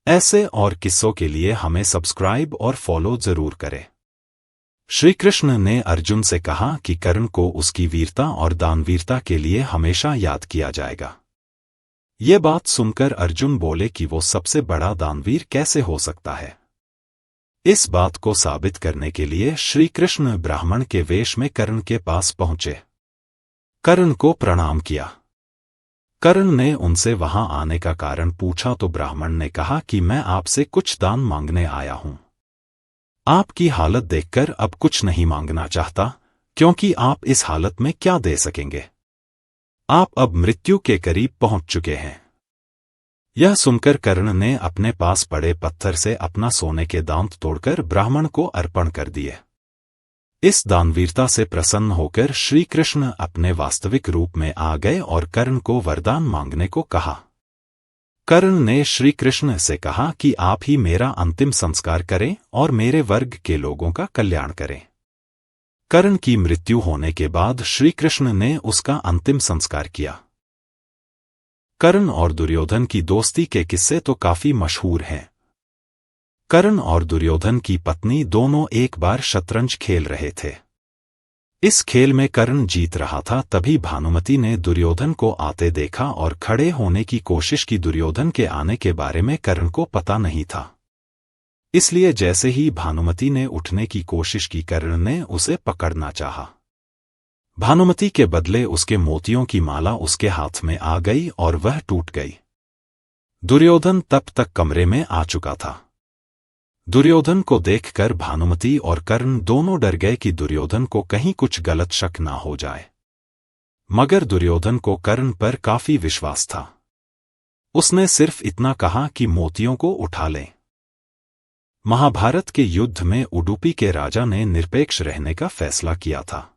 ऐसे और किस्सों के लिए हमें सब्सक्राइब और फॉलो जरूर करें। श्री कृष्ण ने अर्जुन से कहा कि कर्ण को उसकी वीरता और दानवीरता के लिए हमेशा याद किया जाएगा। ये बात सुनकर अर्जुन बोले कि वो सबसे बड़ा दानवीर कैसे हो सकता है। इस बात को साबित करने के लिए श्री कृष्ण ब्राह्मण के वेश में कर्ण के पास पहुंचे। कर्ण को प्रणाम किया। कर्ण ने उनसे वहां आने का कारण पूछा तो ब्राह्मण ने कहा कि मैं आपसे कुछ दान मांगने आया हूं। आपकी हालत देखकर अब कुछ नहीं मांगना चाहता, क्योंकि आप इस हालत में क्या दे सकेंगे। आप अब मृत्यु के करीब पहुंच चुके हैं। यह सुनकर कर्ण ने अपने पास पड़े पत्थर से अपना सोने के दांत तोड़कर ब्राह्मण को अर्पण कर दिए। इस दानवीरता से प्रसन्न होकर श्री कृष्ण अपने वास्तविक रूप में आ गए और कर्ण को वरदान मांगने को कहा। कर्ण ने श्री कृष्ण से कहा कि आप ही मेरा अंतिम संस्कार करें और मेरे वर्ग के लोगों का कल्याण करें। कर्ण की मृत्यु होने के बाद श्री कृष्ण ने उसका अंतिम संस्कार किया। कर्ण और दुर्योधन की दोस्ती के किस्से तो काफी मशहूर हैं। कर्ण और दुर्योधन की पत्नी दोनों एक बार शतरंज खेल रहे थे। इस खेल में कर्ण जीत रहा था, तभी भानुमति ने दुर्योधन को आते देखा और खड़े होने की कोशिश की। दुर्योधन के आने के बारे में कर्ण को पता नहीं था, इसलिए जैसे ही भानुमति ने उठने की कोशिश की, कर्ण ने उसे पकड़ना चाहा। भानुमति के बदले उसके मोतियों की माला उसके हाथ में आ गई और वह टूट गई। दुर्योधन तब तक कमरे में आ चुका था। दुर्योधन को देखकर भानुमति और कर्ण दोनों डर गए कि दुर्योधन को कहीं कुछ गलत शक ना हो जाए, मगर दुर्योधन को कर्ण पर काफी विश्वास था। उसने सिर्फ इतना कहा कि मोतियों को उठा लें। महाभारत के युद्ध में उडुपी के राजा ने निरपेक्ष रहने का फैसला किया था।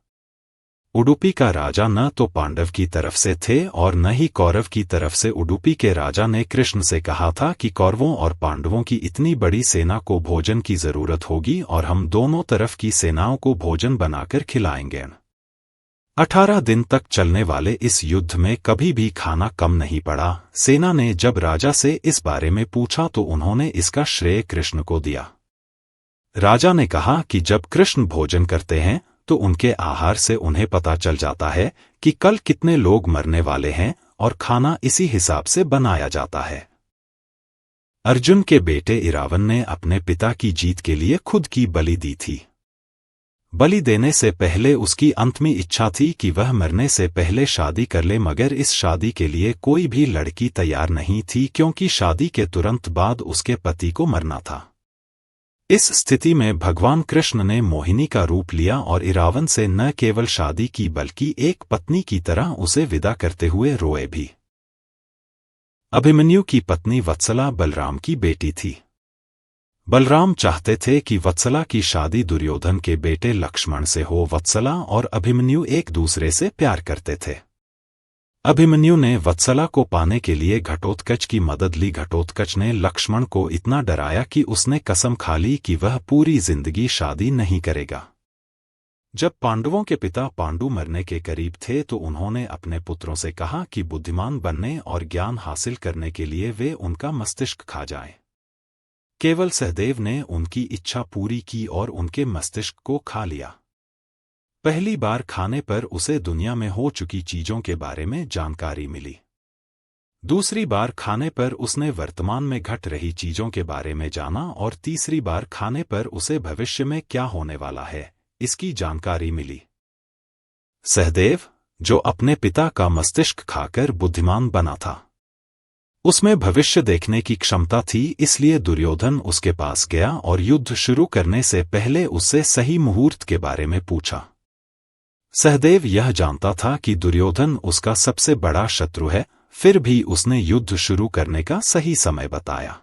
उडुपी का राजा न तो पांडव की तरफ से थे और न ही कौरव की तरफ से। उडुपी के राजा ने कृष्ण से कहा था कि कौरवों और पांडवों की इतनी बड़ी सेना को भोजन की जरूरत होगी और हम दोनों तरफ की सेनाओं को भोजन बनाकर खिलाएंगे। 18 दिन तक चलने वाले इस युद्ध में कभी भी खाना कम नहीं पड़ा। सेना ने जब राजा से इस बारे में पूछा तो उन्होंने इसका श्रेय कृष्ण को दिया। राजा ने कहा कि जब कृष्ण भोजन करते हैं तो उनके आहार से उन्हें पता चल जाता है कि कल कितने लोग मरने वाले हैं और खाना इसी हिसाब से बनाया जाता है। अर्जुन के बेटे इरावन ने अपने पिता की जीत के लिए खुद की बलि दी थी। बलि देने से पहले उसकी अंतमी इच्छा थी कि वह मरने से पहले शादी कर ले, मगर इस शादी के लिए कोई भी लड़की तैयार नहीं थी, क्योंकि शादी के तुरंत बाद उसके पति को मरना था। इस स्थिति में भगवान कृष्ण ने मोहिनी का रूप लिया और इरावन से न केवल शादी की बल्कि एक पत्नी की तरह उसे विदा करते हुए रोए भी। अभिमन्यु की पत्नी वत्सला बलराम की बेटी थी। बलराम चाहते थे कि वत्सला की शादी दुर्योधन के बेटे लक्ष्मण से हो। वत्सला और अभिमन्यु एक दूसरे से प्यार करते थे। अभिमन्यु ने वत्सला को पाने के लिए घटोत्कच की मदद ली। घटोत्कच ने लक्ष्मण को इतना डराया कि उसने कसम खा ली कि वह पूरी जिंदगी शादी नहीं करेगा। जब पांडवों के पिता पांडु मरने के करीब थे तो उन्होंने अपने पुत्रों से कहा कि बुद्धिमान बनने और ज्ञान हासिल करने के लिए वे उनका मस्तिष्क खा जाएं। केवल सहदेव ने उनकी इच्छा पूरी की और उनके मस्तिष्क को खा लिया। पहली बार खाने पर उसे दुनिया में हो चुकी चीजों के बारे में जानकारी मिली। दूसरी बार खाने पर उसने वर्तमान में घट रही चीजों के बारे में जाना और तीसरी बार खाने पर उसे भविष्य में क्या होने वाला है, इसकी जानकारी मिली। सहदेव, जो अपने पिता का मस्तिष्क खाकर बुद्धिमान बना था, उसमें भविष्य देखने की क्षमता थी, इसलिए दुर्योधन उसके पास गया और युद्ध शुरू करने से पहले उससे सही मुहूर्त के बारे में पूछा। सहदेव यह जानता था कि दुर्योधन उसका सबसे बड़ा शत्रु है, फिर भी उसने युद्ध शुरू करने का सही समय बताया।